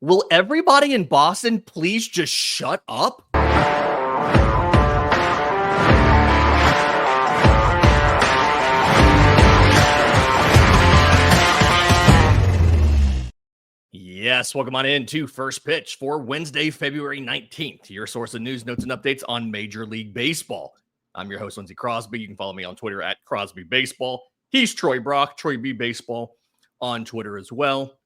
Will everybody in Boston please just shut up? Yes, welcome on in to First Pitch for Wednesday, February 19th, your source of news, notes, and updates on Major League Baseball. I'm your host, Lindsay Crosby. You can follow me on Twitter at Crosby Baseball. He's Troy Brock, Troy B Baseball on Twitter as well.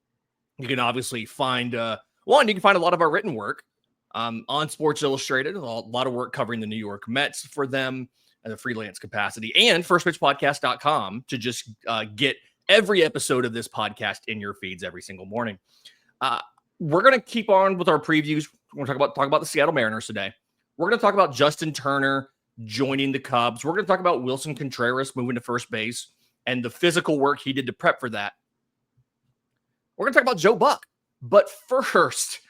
You can obviously find, you can find a lot of our written work on Sports Illustrated, a lot of work covering the New York Mets for them and the freelance capacity, and firstpitchpodcast.com to just get every episode of this podcast in your feeds every single morning. We're going to keep on with our previews. We're going to talk about the Seattle Mariners today. We're going to talk about Justin Turner joining the Cubs. We're going to talk about Willson Contreras moving to first base and the physical work he did to prep for that. We're going to talk about Joe Buck. But first,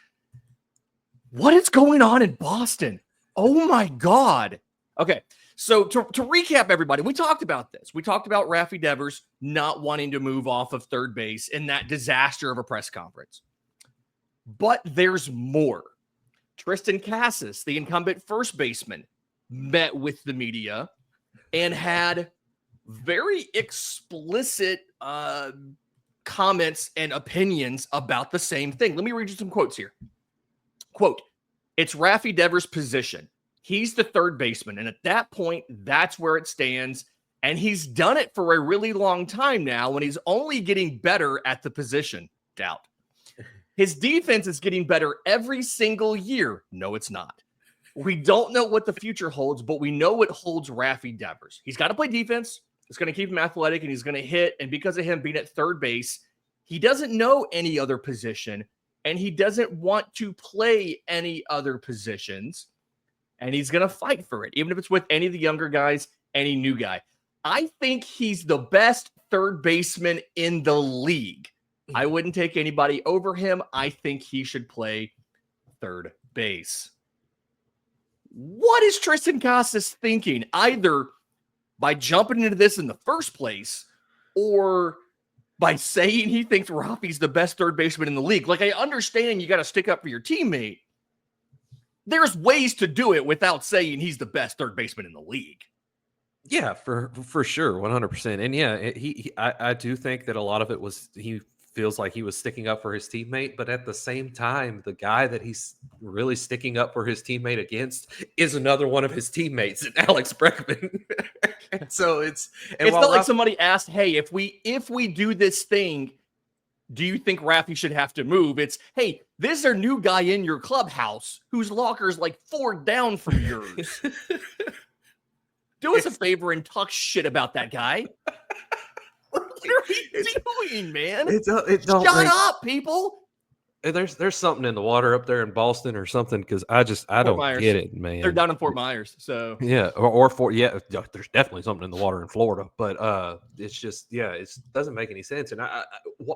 what is going on in Boston? Oh my God. Okay. So to recap, everybody, we talked about this. We talked about Rafael Devers not wanting to move off of third base in that disaster of a press conference. But there's more. Tristan Casas, the incumbent first baseman, met with the media and had very explicit comments and opinions about the same thing. Let me read you some quotes here. Quote, "It's Rafael Devers' position. He's the third baseman. And at that point, that's where it stands. And he's done it for a really long time now, and he's only getting better at the position." Doubt. "His defense is getting better every single year." No, it's not. "We don't know what the future holds, but we know it holds Rafael Devers. He's got to play defense. It's going to keep him athletic, and he's going to hit. And because of him being at third base, he doesn't know any other position, and he doesn't want to play any other positions. And he's going to fight for it, even if it's with any of the younger guys, any new guy. I think he's the best third baseman in the league. I wouldn't take anybody over him. I think he should play third base." What is Tristan Casas thinking? Either by jumping into this in the first place or by saying he thinks Rafi's the best third baseman in the league. Like, I understand you got to stick up for your teammate. There's ways to do it without saying he's the best third baseman in the league. Yeah, for sure, 100%. And yeah, I do think that a lot of it was he feels like he was sticking up for his teammate, but at the same time, the guy that he's really sticking up for his teammate against is another one of his teammates, Alex Bregman. So it's not like somebody asked, "Hey, if we do this thing, do you think Rafi should have to move?" It's, "Hey, there's a new guy in your clubhouse whose locker is like 4 down from yours. Do us a favor and talk shit about that guy." What are we doing, man? Shut up, people. There's something in the water up there in Boston or something, because I don't get it, man. They're down in Fort Myers, so yeah, there's definitely something in the water in Florida, but it's just it doesn't make any sense. And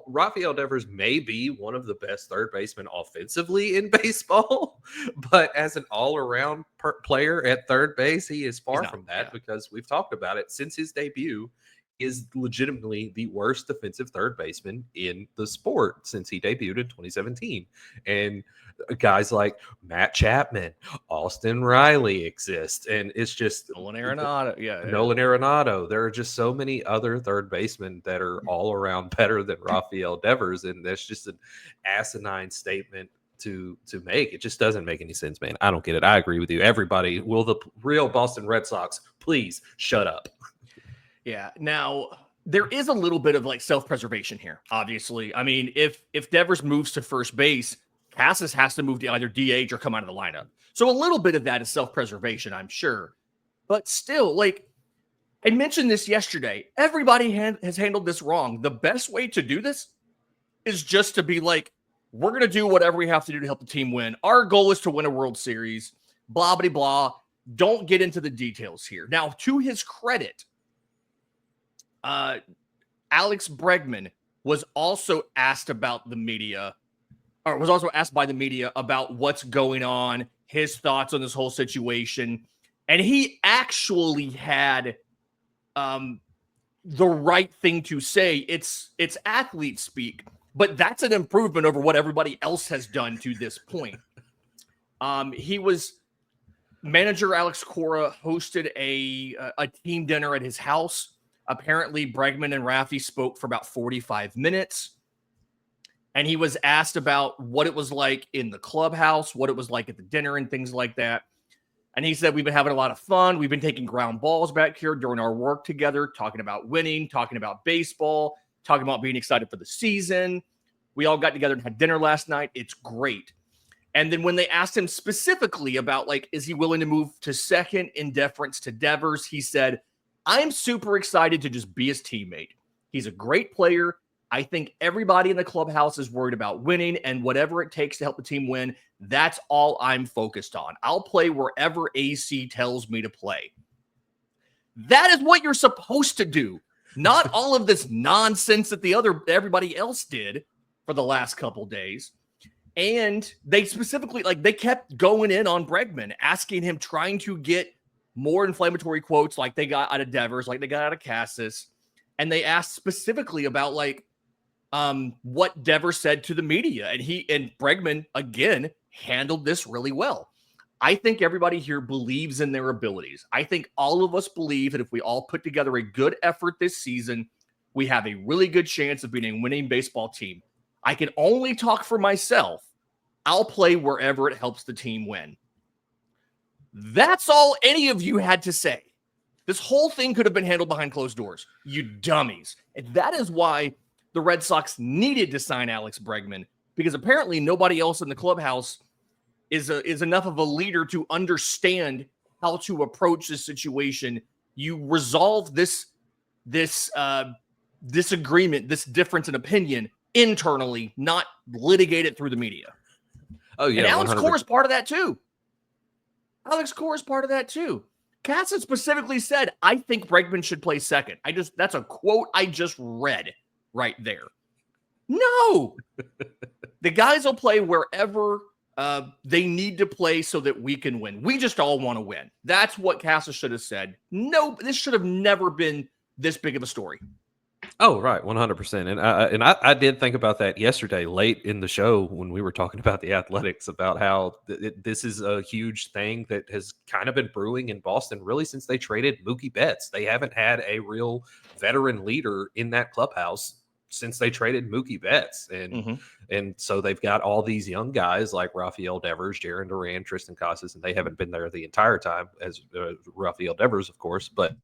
Rafael Devers may be one of the best third basemen offensively in baseball, but as an all-around player at third base, he is far from that, because we've talked about it since his debut. Is legitimately the worst defensive third baseman in the sport since he debuted in 2017. And guys like Matt Chapman, Austin Riley exist. And it's just Nolan Arenado. Nolan Arenado. There are just so many other third basemen that are all around better than Rafael Devers. And that's just an asinine statement to make. It just doesn't make any sense, man. I don't get it. I agree with you. Everybody, will the real Boston Red Sox please shut up? Yeah. Now, there is a little bit of like self-preservation here, obviously. I mean, if Devers moves to first base, Casas has to move to either DH or come out of the lineup. So a little bit of that is self-preservation, I'm sure. But still, like, I mentioned this yesterday. Everybody has handled this wrong. The best way to do this is just to be like, we're going to do whatever we have to do to help the team win. Our goal is to win a World Series, blah, blah, blah. Don't get into the details here. Now, to his credit, Alex Bregman was also asked about the media, or was also asked by the media about what's going on, his thoughts on this whole situation. And he actually had the right thing to say. It's athlete speak, but that's an improvement over what everybody else has done to this point. Manager Alex Cora hosted a team dinner at his house. Apparently, Bregman and Rafi spoke for about 45 minutes. And he was asked about what it was like in the clubhouse, what it was like at the dinner, and things like that. And he said, we've been having a lot of fun. We've been taking ground balls back here during our work together, talking about winning, talking about baseball, talking about being excited for the season. We all got together and had dinner last night. It's great. And then when they asked him specifically about, like, is he willing to move to second in deference to Devers, he said, I'm super excited to just be his teammate. He's a great player. I think everybody in the clubhouse is worried about winning, and whatever it takes to help the team win, that's all I'm focused on. I'll play wherever AC tells me to play. That is what you're supposed to do. Not all of this nonsense that everybody else did for the last couple days. And they specifically, they kept going in on Bregman, asking him, trying to get more inflammatory quotes like they got out of Devers, like they got out of Cassis. And they asked specifically about, what Devers said to the media. And Bregman, again, handled this really well. I think everybody here believes in their abilities. I think all of us believe that if we all put together a good effort this season, we have a really good chance of being a winning baseball team. I can only talk for myself. I'll play wherever it helps the team win. That's all any of you had to say. This whole thing could have been handled behind closed doors, you dummies. And that is why the Red Sox needed to sign Alex Bregman, because apparently nobody else in the clubhouse is enough of a leader to understand how to approach this situation. You resolve this disagreement, this difference in opinion internally, not litigate it through the media. Oh, yeah. And Alex 100%. Cora is part of that too. Cassis specifically said, I think Bregman should play second. That's a quote I just read right there. No. The guys will play wherever they need to play so that we can win. We just all want to win. That's what Cassis should have said. No, this should have never been this big of a story. Oh, right. 100%. And I did think about that yesterday, late in the show, when we were talking about the Athletics, about how this is a huge thing that has kind of been brewing in Boston really since they traded Mookie Betts. They haven't had a real veteran leader in that clubhouse since they traded Mookie Betts. And so they've got all these young guys like Rafael Devers, Jarren Duran, Tristan Casas, and they haven't been there the entire time, as Rafael Devers, of course. But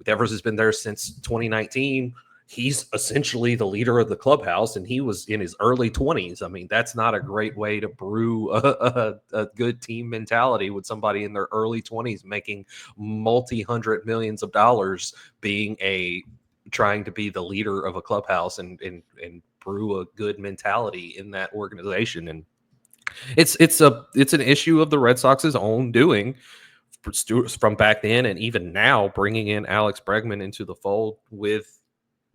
Devers has been there since 2019. He's essentially the leader of the clubhouse, and he was in his early 20s. I mean, that's not a great way to brew a good team mentality with somebody in their early 20s making multi-hundred millions of dollars, trying to be the leader of a clubhouse and brew a good mentality in that organization. And it's an issue of the Red Sox's own doing from back then, and even now, bringing in Alex Bregman into the fold with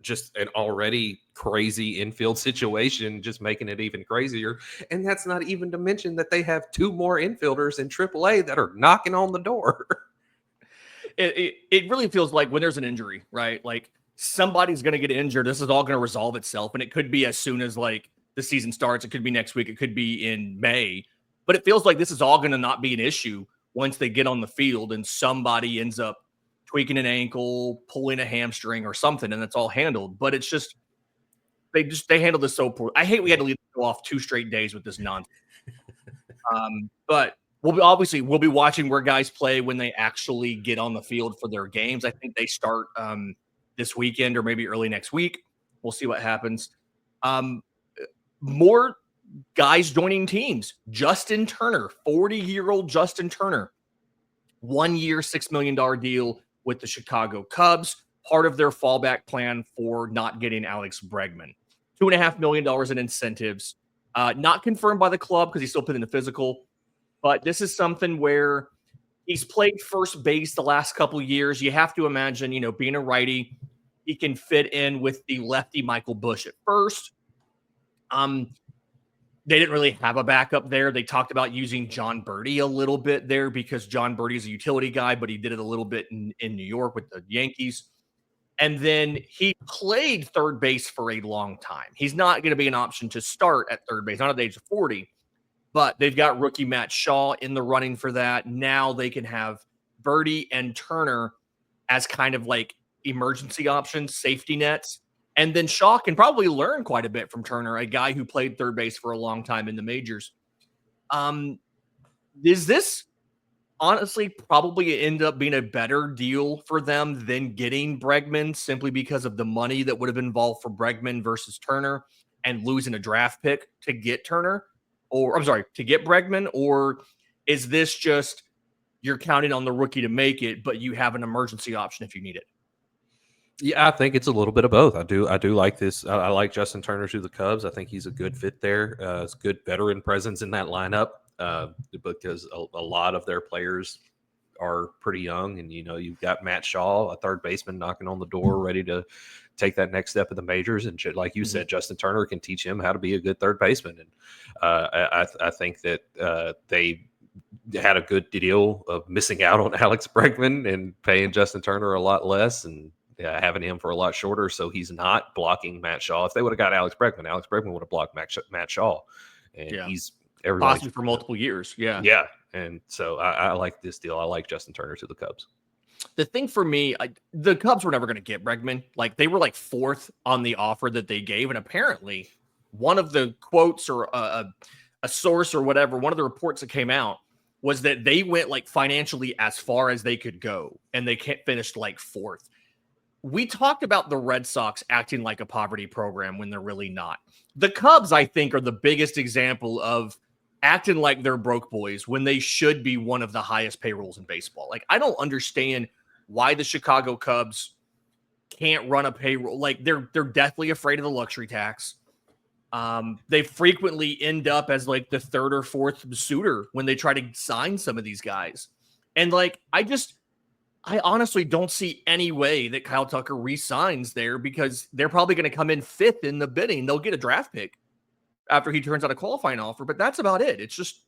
just an already crazy infield situation, just making it even crazier. And that's not even to mention that they have two more infielders in AAA that are knocking on the door. It really feels like when there's an injury, right? Like somebody's going to get injured. This is all going to resolve itself. And it could be as soon as the season starts. It could be next week. It could be in May. But it feels like this is all going to not be an issue once they get on the field and somebody ends up tweaking an ankle, pulling a hamstring or something, and it's all handled. But it's just they handled this so poor. I hate we had to go off 2 straight days with this nonsense. But we'll be watching where guys play when they actually get on the field for their games. I think they start this weekend or maybe early next week. We'll see what happens. More guys joining teams. Justin Turner, 40-year-old Justin Turner, 1 year, $6 million deal with the Chicago Cubs, part of their fallback plan for not getting Alex Bregman. $2.5 million in incentives. Not confirmed by the club because he's still put in the physical, but this is something where he's played first base the last couple of years. You have to imagine, being a righty, he can fit in with the lefty Michael Busch at first. They didn't really have a backup there. They talked about using John Birdie a little bit there because John Birdie is a utility guy, but he did it a little bit in New York with the Yankees. And then he played third base for a long time. He's not going to be an option to start at third base, not at the age of 40, but they've got rookie Matt Shaw in the running for that. Now they can have Birdie and Turner as kind of like emergency options, safety nets. And then Shaw can probably learn quite a bit from Turner, a guy who played third base for a long time in the majors. Is this honestly probably end up being a better deal for them than getting Bregman simply because of the money that would have been involved for Bregman versus Turner and losing a draft pick to get Turner? Or I'm sorry, to get Bregman? Or is this just you're counting on the rookie to make it, but you have an emergency option if you need it? Yeah, I think it's a little bit of both. I do like this. I like Justin Turner to the Cubs. I think he's a good fit there. It's good veteran presence in that lineup because a lot of their players are pretty young. And, you've got Matt Shaw, a third baseman, knocking on the door, ready to take that next step of the majors. And like you said, Justin Turner can teach him how to be a good third baseman. And I think that they had a good deal of missing out on Alex Bregman and paying Justin Turner a lot less and having him for a lot shorter, so he's not blocking Matt Shaw. If they would have got Alex Bregman would have blocked Matt Shaw, and he's possibly for multiple years. Yeah, and so I like this deal. I like Justin Turner to the Cubs. The thing for me, the Cubs were never going to get Bregman. Like, they were like fourth on the offer that they gave, and apparently one of the quotes or a source or whatever, one of the reports that came out was that they went like financially as far as they could go, and they finished like fourth. We talked about the Red Sox acting like a poverty program when they're really not. The Cubs, I think, are the biggest example of acting like they're broke boys when they should be one of the highest payrolls in baseball. Like, I don't understand why the Chicago Cubs can't run a payroll. Like, they're deathly afraid of the luxury tax. They frequently end up as like the third or fourth suitor when they try to sign some of these guys. And like, I honestly don't see any way that Kyle Tucker re-signs there because they're probably going to come in fifth in the bidding. They'll get a draft pick after he turns out a qualifying offer, but that's about it. It's just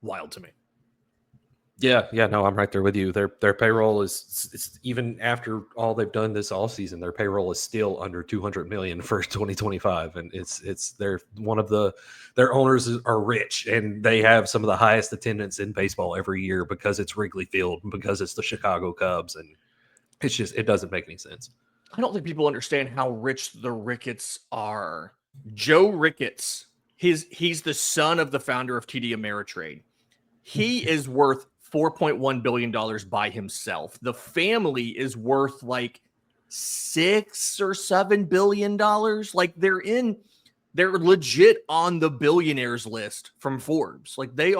wild to me. Yeah, no, I'm right there with you. Their payroll is even after all they've done this all season, their payroll is still under $200 million for 2025, and they're one of their owners are rich, and they have some of the highest attendance in baseball every year because it's Wrigley Field and because it's the Chicago Cubs, and it doesn't make any sense. I don't think people understand how rich the Ricketts are. Joe Ricketts, he's the son of the founder of TD Ameritrade. He is worth $4.1 billion by himself. The family is worth like $6 or $7 billion. Like, they're legit on the billionaires list from Forbes. Like, they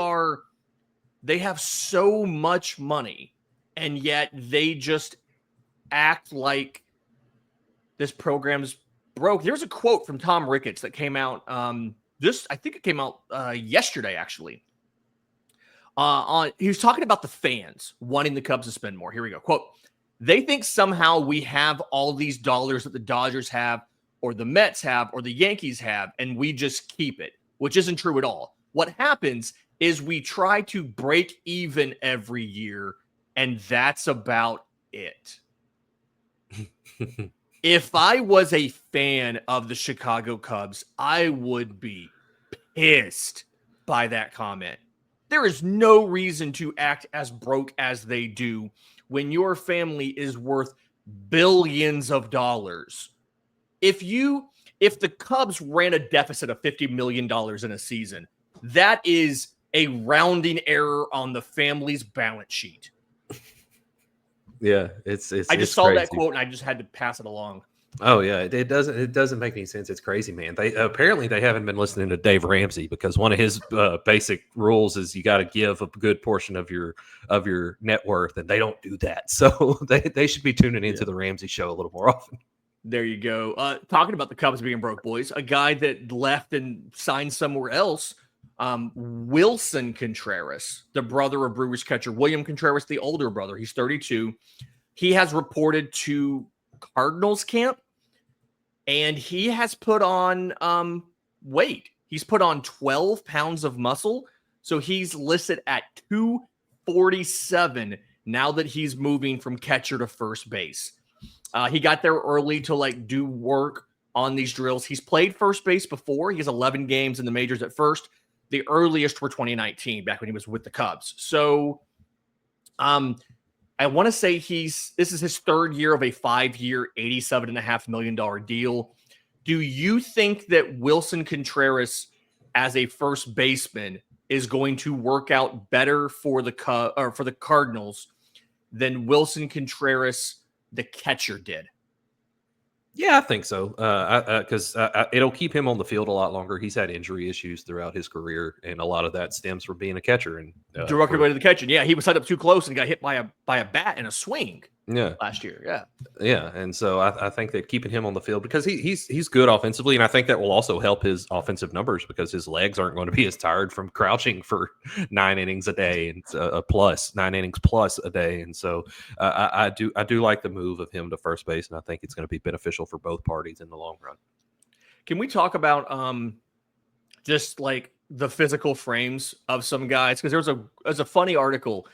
have so much money, and yet they just act like this program's broke. There's a quote from Tom Ricketts that came out I think it came out yesterday, actually. He was talking about the fans wanting the Cubs to spend more. Here we go. Quote, "They think somehow we have all these dollars that the Dodgers have or the Mets have or the Yankees have, and we just keep it," which isn't true at all. What happens is we try to break even every year, and that's about it. If I was a fan of the Chicago Cubs, I would be pissed by that comment. There is no reason to act as broke as they do when your family is worth billions of dollars. If the Cubs ran a deficit of $50 million in a season, that is a rounding error on the family's balance sheet. Yeah, I just saw crazy. That quote and I just had to pass it along. Oh yeah, it doesn't make any sense. It's crazy, man. They haven't been listening to Dave Ramsey because one of his basic rules is you got to give a good portion of your net worth, and they don't do that. So they should be tuning into the Ramsey show a little more often. There you go. Talking about the Cubs being broke boys, a guy that left and signed somewhere else, Willson Contreras, the brother of Brewers catcher William Contreras, the older brother. He's 32. He has reported to Cardinals camp, and he has put on weight. He's put on 12 pounds of muscle, so he's listed at 247 now that he's moving from catcher to first base. He got there early to like do work on these drills. He's played first base before. He has 11 games in the majors at first. The earliest were 2019, back when he was with the Cubs. So I want to say this is his third year of a 5-year, $87.5 million deal. Do you think that Willson Contreras as a first baseman is going to work out better for the Cardinals than Willson Contreras, the catcher, did? Yeah, I think so. Because it'll keep him on the field a lot longer. He's had injury issues throughout his career, and a lot of that stems from being a catcher. And directly to the catcher. Yeah, he was set up too close and got hit by a bat in a swing. Yeah, last year. Yeah, and so I think that keeping him on the field, because he's good offensively, and I think that will also help his offensive numbers because his legs aren't going to be as tired from crouching for 9 innings a day and 9 innings plus a day. And so I do like the move of him to first base, and I think it's going to be beneficial for both parties in the long run. Can we talk about just like the physical frames of some guys? Because there's a funny article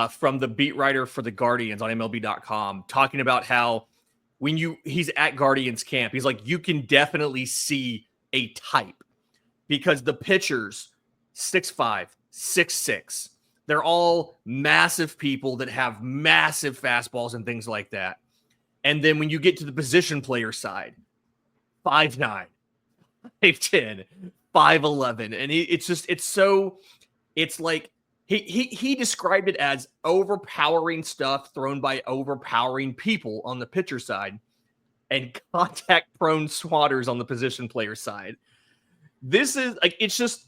from the beat writer for the Guardians on MLB.com talking about how he's at Guardians camp, he's like, you can definitely see a type because the pitchers 6'5", 6'6", they're all massive people that have massive fastballs and things like that. And then when you get to the position player side, 5'9", 5'10", 5'11", and it's like he described it as overpowering stuff thrown by overpowering people on the pitcher side and contact-prone swatters on the position player side. This is like, it's just,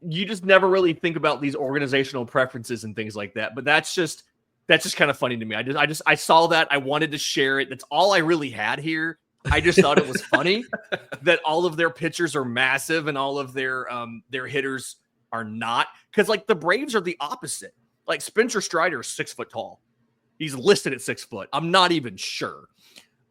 you just never really think about these organizational preferences and things like that. But that's just kind of funny to me. I saw that. I wanted to share it. That's all I really had here. I just thought it was funny that all of their pitchers are massive and all of their hitters are not, because like the Braves are the opposite. Like Spencer Strider is 6 foot tall. He's listed at 6 foot. I'm not even sure.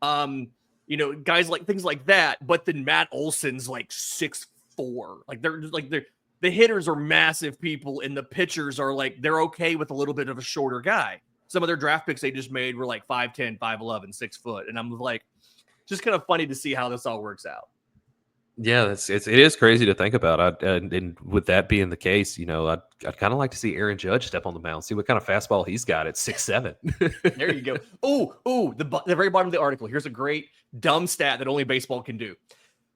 Guys like things like that. But then Matt Olson's like 6'4". Like the hitters are massive people, and the pitchers are like, they're okay with a little bit of a shorter guy. Some of their draft picks they just made were like 5'10", 5'11", 6 foot, and I'm like, just kind of funny to see how this all works out. Yeah, it is crazy to think about. And with that being the case, I'd kind of like to see Aaron Judge step on the mound, see what kind of fastball he's got at 6'7". There you go. The very bottom of the article. Here's a great dumb stat that only baseball can do.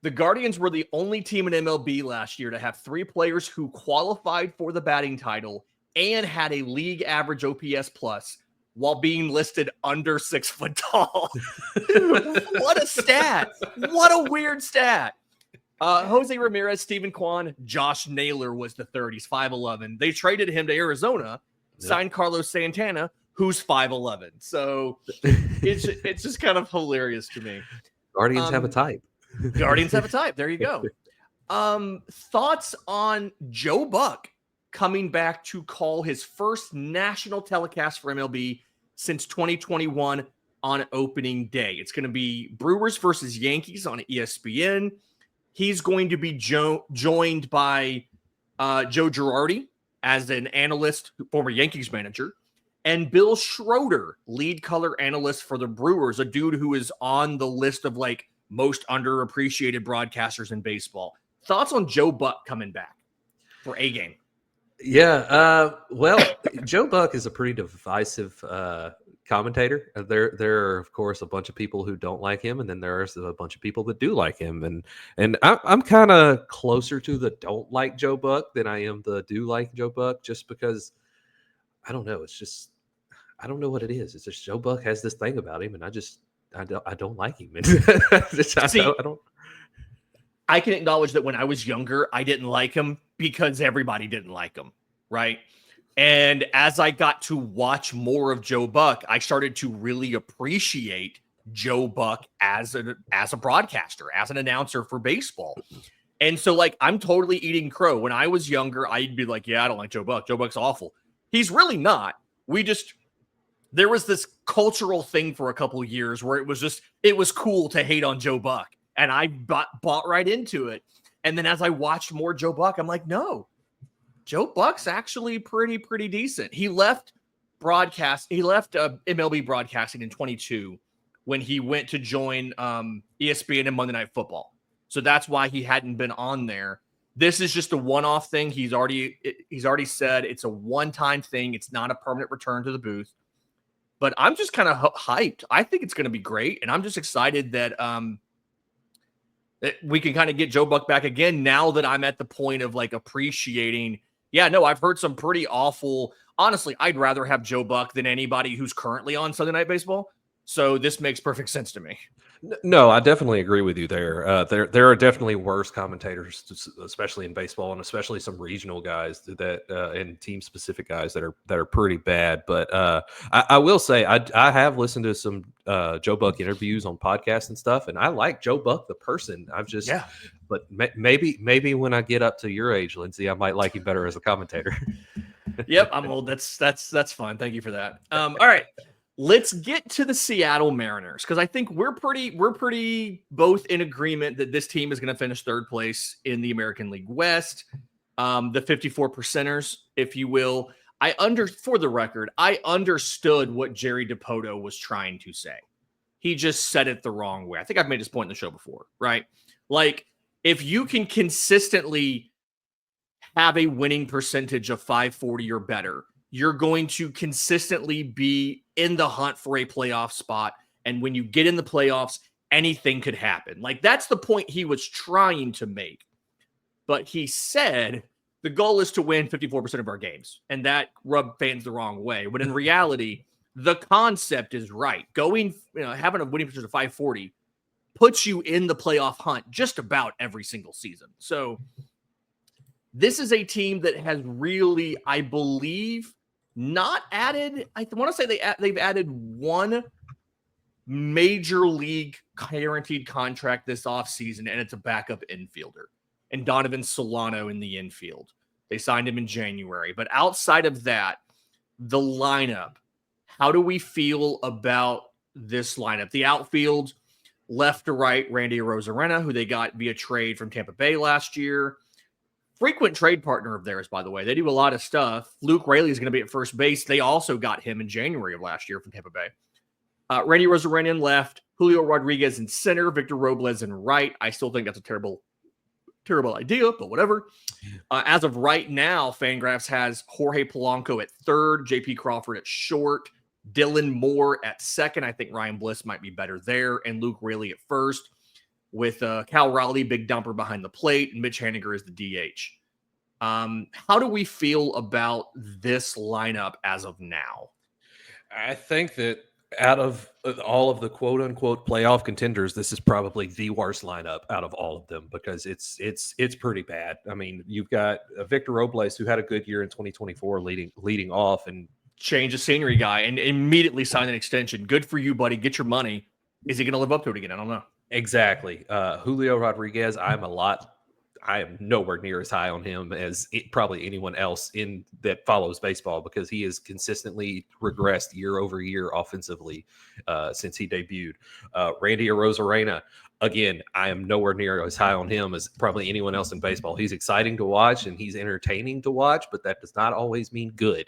The Guardians were the only team in MLB last year to have 3 players who qualified for the batting title and had a league average OPS plus while being listed under 6 foot tall. What a stat. What a weird stat. Jose Ramirez, Steven Kwan, Josh Naylor was the third. He's 5'11". They traded him to Arizona, signed Carlos Santana, who's 5'11". So it's just kind of hilarious to me. Guardians have a type. Guardians have a type. There you go. Thoughts on Joe Buck coming back to call his first national telecast for MLB since 2021 on opening day? It's going to be Brewers versus Yankees on ESPN. He's going to be joined by Joe Girardi as an analyst, former Yankees manager, and Bill Schroeder, lead color analyst for the Brewers, a dude who is on the list of like most underappreciated broadcasters in baseball. Thoughts on Joe Buck coming back for a game? Yeah, well, Joe Buck is a pretty divisive commentator. There are, of course, a bunch of people who don't like him, and then there's a bunch of people that do like him. And I'm kind of closer to the don't like Joe Buck than I am the do like Joe Buck, just because I don't know. It's just, I don't know what it is. It's just Joe Buck has this thing about him, and I don't like him. I can acknowledge that when I was younger, I didn't like him because everybody didn't like him, right? And as I got to watch more of Joe Buck, I started to really appreciate Joe Buck as a broadcaster, as an announcer for baseball. And so, like, I'm totally eating crow. When I was younger, I'd be like, yeah, I don't like Joe Buck. Joe Buck's awful. He's really not. There was this cultural thing for a couple of years where it was cool to hate on Joe Buck. And I bought right into it. And then as I watched more Joe Buck, I'm like, no, Joe Buck's actually pretty decent. He left MLB broadcasting in 22, when he went to join ESPN and Monday Night Football. So that's why he hadn't been on there. This is just a one-off thing. He's already said it's a one-time thing. It's not a permanent return to the booth. But I'm just kind of hyped. I think it's going to be great, and I'm just excited that we can kind of get Joe Buck back again now that I'm at the point of like appreciating. Yeah, no, I've heard some pretty awful. Honestly, I'd rather have Joe Buck than anybody who's currently on Sunday Night Baseball. So this makes perfect sense to me. No, I definitely agree with you there. There are definitely worse commentators, especially in baseball, and especially some regional guys that and team specific guys that are pretty bad. But I will say I have listened to some Joe Buck interviews on podcasts and stuff, and I like Joe Buck the person. But maybe when I get up to your age, Lindsay, I might like you better as a commentator. Yep, I'm old. That's fine. Thank you for that. All right. Let's get to the Seattle Mariners, because I think we're pretty both in agreement that this team is going to finish third place in the American League West. The 54 percenters, if you will. For the record, I understood what Jerry DiPoto was trying to say. He just said it the wrong way. I think I've made this point in the show before, right? Like, if you can consistently have a winning percentage of 540 or better, you're going to consistently be in the hunt for a playoff spot. And when you get in the playoffs, anything could happen. Like, that's the point he was trying to make. But he said the goal is to win 54% of our games. And that rubbed fans the wrong way. But in reality, the concept is right. Having a winning percentage of 540 puts you in the playoff hunt just about every single season. So this is a team that has really, I believe, not added. I want to say they've added one major league guaranteed contract this offseason, and it's a backup infielder, and Donovan Solano in the infield. They signed him in January. But outside of that, the lineup, how do we feel about this lineup? The outfield, left to right, Randy Arozarena, who they got via trade from Tampa Bay last year. Frequent trade partner of theirs, by the way. They do a lot of stuff. Luke Raley is going to be at first base. They also got him in January of last year from Tampa Bay. Randy Arozarena in left, Julio Rodriguez in center, Victor Robles in right. I still think that's a terrible idea, but whatever. As of right now, Fangraphs has Jorge Polanco at third, JP Crawford at short, Dylan Moore at second. I think Ryan Bliss might be better there, and Luke Raley at first, with Cal Raleigh, big dumper behind the plate, and Mitch Haniger is the DH. How do we feel about this lineup as of now? I think that out of all of the quote unquote playoff contenders, this is probably the worst lineup out of all of them, because it's pretty bad. I mean, you've got Victor Robles, who had a good year in 2024 leading off, and change of scenery guy, and immediately sign an extension. Good for you, buddy. Get your money. Is he going to live up to it again? I don't know. Exactly. Julio Rodriguez, I am nowhere near as high on him as probably anyone else that follows baseball, because he has consistently regressed year over year offensively since he debuted. Randy Arozarena, again, I am nowhere near as high on him as probably anyone else in baseball. He's exciting to watch and he's entertaining to watch, but that does not always mean good.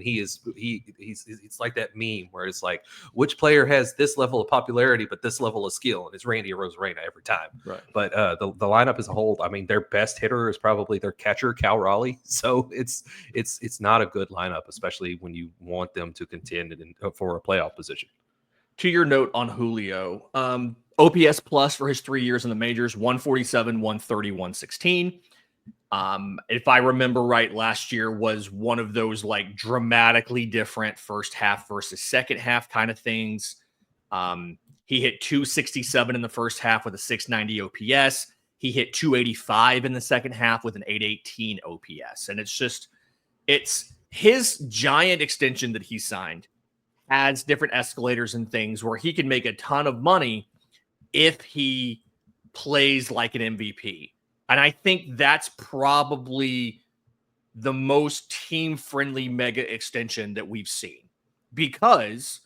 He's it's like that meme where it's like, which player has this level of popularity but this level of skill? And it's Randy Arozarena every time. Right. But the lineup as a whole, I mean, their best hitter is probably their catcher, Cal Raleigh. So it's not a good lineup, especially when you want them to contend for a playoff position. To your note on Julio, OPS plus for his 3 years in the majors, 147, 130, 116. If I remember right, last year was one of those like dramatically different first half versus second half kind of things. He hit 267 in the first half with a 690 OPS. He hit 285 in the second half with an 818 OPS. And it's his giant extension that he signed adds different escalators and things where he can make a ton of money if he plays like an MVP. And I think that's probably the most team-friendly mega extension that we've seen, because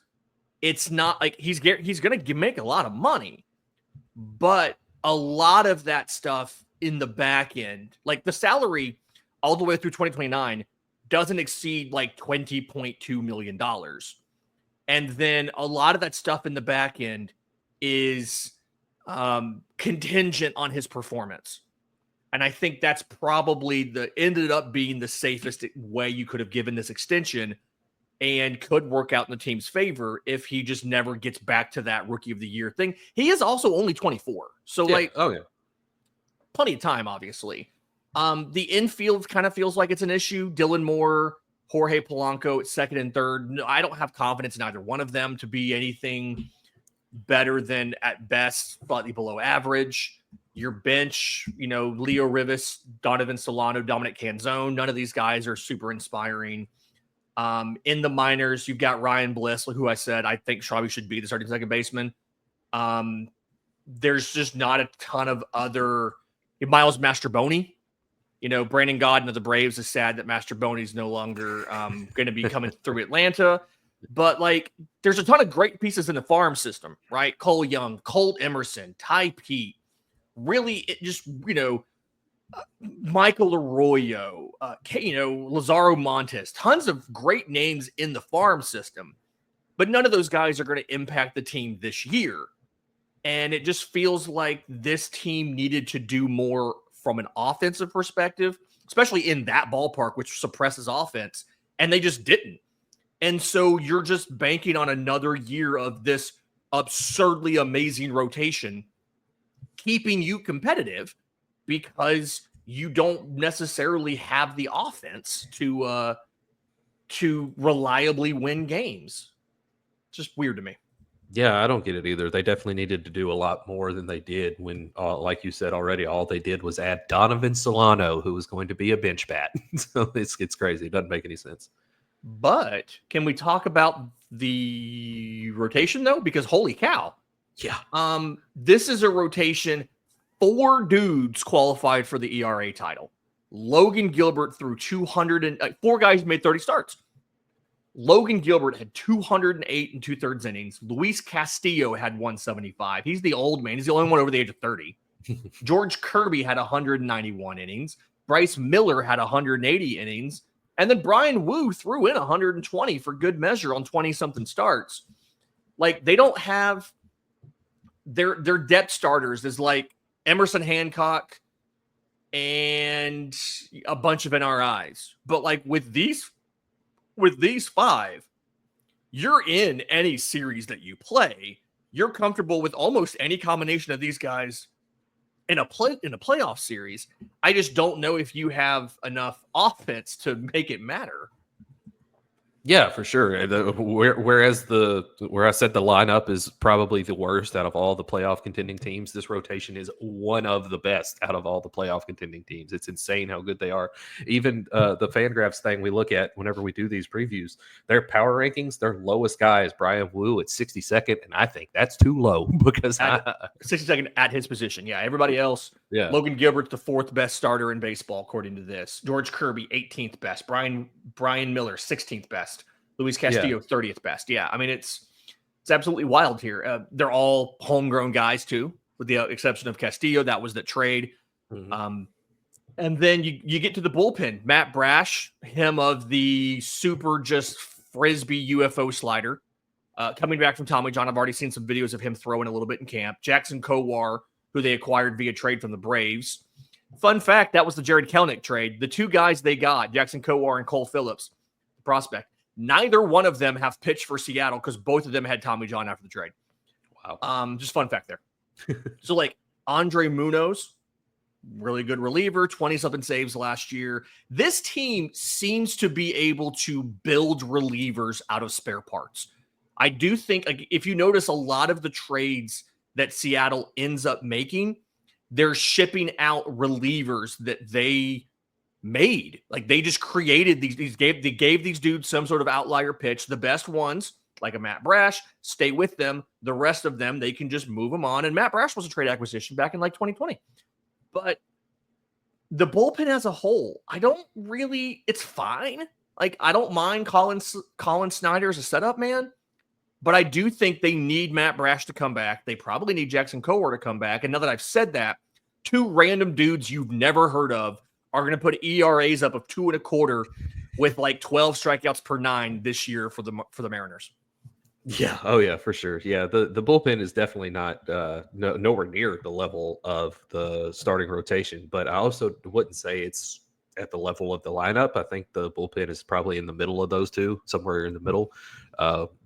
it's not like he's going to make a lot of money, but a lot of that stuff in the back end, like the salary all the way through 2029, doesn't exceed like $20.2 million. And then a lot of that stuff in the back end is contingent on his performance. And I think that's probably ended up being the safest way you could have given this extension and could work out in the team's favor if he just never gets back to that rookie of the year thing. He is also only 24. So plenty of time, obviously. The infield kind of feels like it's an issue. Dylan Moore, Jorge Polanco at second and third. No, I don't have confidence in either one of them to be anything better than at best slightly below average. Your bench, Leo Rivas, Donovan Solano, Dominic Canzone, none of these guys are super inspiring. In the minors, you've got Ryan Bliss, who I said I think Schraube should be the starting second baseman. There's just not a ton of other. Miles Mastroboni, Brandon Gaudin of the Braves is sad that Mastroboni is no longer going to be coming through Atlanta. But there's a ton of great pieces in the farm system, right? Cole Young, Colt Emerson, Ty Pete. Really, it just, Michael Arroyo, Lazaro Montes, tons of great names in the farm system, but none of those guys are going to impact the team this year. And it just feels like this team needed to do more from an offensive perspective, especially in that ballpark, which suppresses offense, and they just didn't. And so you're just banking on another year of this absurdly amazing rotation keeping you competitive because you don't necessarily have the offense to reliably win games. It's just weird to me. Yeah, I don't get it either. They definitely needed to do a lot more than they did when, like you said already, all they did was add Donovan Solano, who was going to be a bench bat. So it's crazy. It doesn't make any sense. But can we talk about the rotation, though? Because holy cow. Yeah. This is a rotation. 4 dudes qualified for the ERA title. Logan Gilbert threw 4 guys made 30 starts. Logan Gilbert had 208 and 2/3 innings. Luis Castillo had 175. He's the old man. He's the only one over the age of 30. George Kirby had 191 innings. Bryce Miller had 180 innings. And then Brian Wu threw in 120 for good measure on 20-something starts. They don't have their depth starters is Emerson Hancock and a bunch of NRIs. But with these 5, you're in any series that you play. You're comfortable with almost any combination of these guys in a playoff series. I just don't know if you have enough offense to make it matter. Yeah, for sure. Where I said the lineup is probably the worst out of all the playoff contending teams, this rotation is one of the best out of all the playoff contending teams. It's insane how good they are. Even the Fangraphs thing we look at whenever we do these previews, their power rankings, their lowest guy is Brian Wu at 62nd, and I think that's too low because 62nd at his position. Yeah, everybody else. Yeah, Logan Gilbert's the 4th best starter in baseball according to this. George Kirby 18th best. Brian Miller 16th best. Luis Castillo 30th best. Yeah, I mean it's absolutely wild here. They're all homegrown guys too, with the exception of Castillo. That was the trade. Mm-hmm. And then you get to the bullpen. Matt Brash, him of the super just frisbee UFO slider, coming back from Tommy John. I've already seen some videos of him throwing a little bit in camp. Jackson Kowar, who they acquired via trade from the Braves. Fun fact, that was the Jared Kelenic trade. The 2 guys they got, Jackson Kowar and Cole Phillips, the prospect, neither one of them have pitched for Seattle because both of them had Tommy John after the trade. Wow. Just fun fact there. So Andre Munoz, really good reliever, 20-something saves last year. This team seems to be able to build relievers out of spare parts. I do think if you notice a lot of the trades that Seattle ends up making, they're shipping out relievers that they made. They just created they gave these dudes some sort of outlier pitch. The best ones, like a Matt Brash, stay with them. The rest of them, they can just move them on. And Matt Brash was a trade acquisition back in 2020. But the bullpen as a whole, it's fine. I don't mind Colin Snyder as a setup man, but I do think they need Matt Brash to come back. They probably need Jackson Kowar to come back. And now that I've said that, 2 random dudes you've never heard of are going to put ERAs up of 2.25 with 12 strikeouts per 9 this year for the Mariners. Yeah. Oh yeah, for sure. Yeah. The bullpen is definitely not nowhere near the level of the starting rotation, but I also wouldn't say it's at the level of the lineup. I think the bullpen is probably in the middle of those two, somewhere in the middle.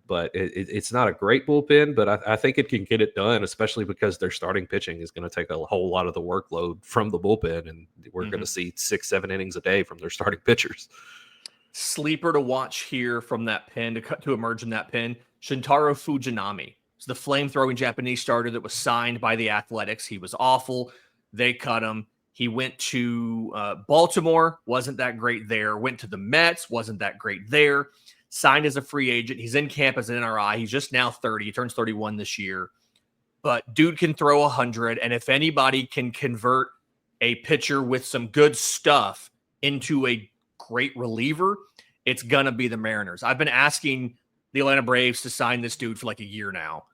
But it's not a great bullpen, but I think it can get it done, especially because their starting pitching is going to take a whole lot of the workload from the bullpen, and we're going to see 6-7 innings a day from their starting pitchers. Sleeper to watch here from that pen to emerge in that pen. Shintaro Fujinami. It's the flame-throwing Japanese starter that was signed by the Athletics. He was awful. They cut him. He went to Baltimore. Wasn't that great there. Went to the Mets. Wasn't that great there. Signed as a free agent. He's in camp as an NRI. He's just now 30. He turns 31 this year. But dude can throw 100. And if anybody can convert a pitcher with some good stuff into a great reliever, it's going to be the Mariners. I've been asking the Atlanta Braves to sign this dude for like a year now.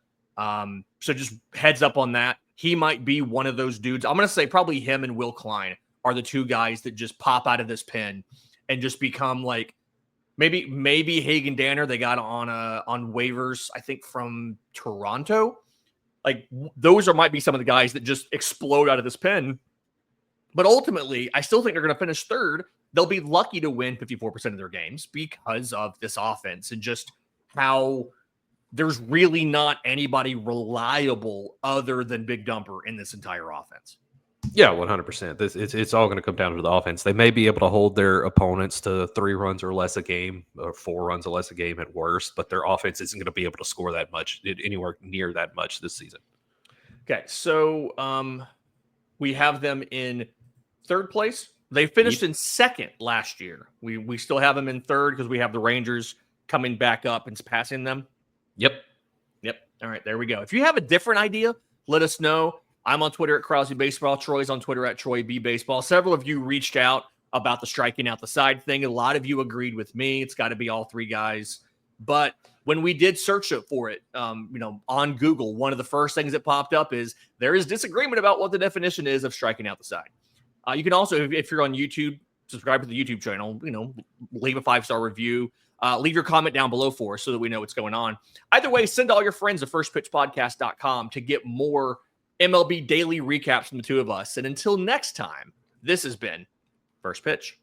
So just heads up on that. He might be one of those dudes. I'm going to say probably him and Will Klein are the two guys that just pop out of this pen and just become like maybe Hagen Danner. They got on waivers, I think, from Toronto. Like those might be some of the guys that just explode out of this pen. But ultimately, I still think they're going to finish third. They'll be lucky to win 54% of their games because of this offense and just how there's really not anybody reliable other than Big Dumper in this entire offense. Yeah, 100%. It's all going to come down to the offense. They may be able to hold their opponents to 3 runs or less a game, or 4 runs or less a game at worst, but their offense isn't going to be able to score that much, anywhere near that much this season. Okay, so we have them in third place. They finished in second last year. We still have them in third because we have the Rangers coming back up and passing them. Yep. All right, there we go. If you have a different idea, let us know. I'm on Twitter at Crosby Baseball. Troy's on Twitter at Troy B Baseball. Several of you reached out about the striking out the side thing. A lot of you agreed with me. It's got to be all 3 guys. But when we did search for it, on Google, one of the first things that popped up is there is disagreement about what the definition is of striking out the side. You can also, if you're on YouTube, subscribe to the YouTube channel, leave a 5-star review, leave your comment down below for us so that we know what's going on. Either way, send all your friends to firstpitchpodcast.com to get more MLB Daily Recaps from the two of us. And until next time, this has been First Pitch.